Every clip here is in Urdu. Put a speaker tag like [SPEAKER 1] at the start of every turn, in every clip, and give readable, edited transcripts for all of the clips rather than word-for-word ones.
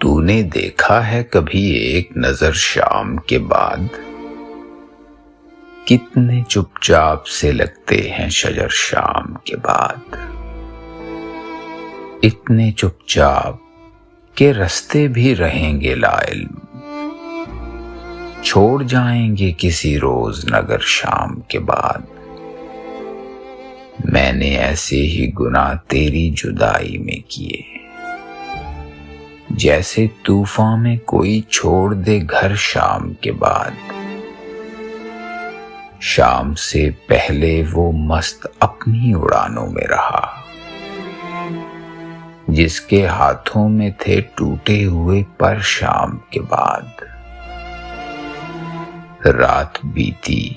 [SPEAKER 1] تو نے دیکھا ہے کبھی ایک نظر شام کے بعد؟ کتنے چپ چاپ سے لگتے ہیں شجر شام کے بعد، اتنے چپ چاپ کہ رستے بھی رہیں گے لا علم، چھوڑ جائیں گے کسی روز نگر شام کے بعد۔ میں نے ایسے ہی گناہ تیری جدائی میں کیے، جیسے طوفان میں کوئی چھوڑ دے گھر شام کے بعد۔ شام سے پہلے وہ مست اپنی اڑانوں میں رہا، جس کے ہاتھوں میں تھے ٹوٹے ہوئے پر شام کے بعد۔ رات بیتی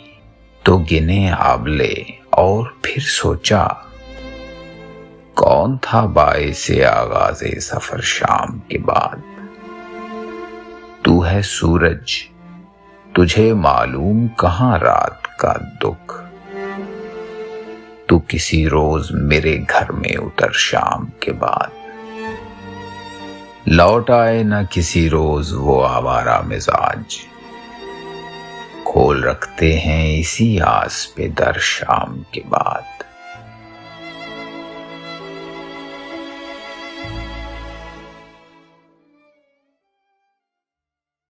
[SPEAKER 1] تو گنے آبلے اور پھر سوچا، کون تھا باعث آغاز سفر شام کے بعد؟ تو ہے سورج، تجھے معلوم کہاں رات کا دکھ، تو کسی روز میرے گھر میں اتر شام کے بعد۔ لوٹ آئے نہ کسی روز وہ آوارہ مزاج، کھول رکھتے ہیں اسی آس پہ در شام کے بعد۔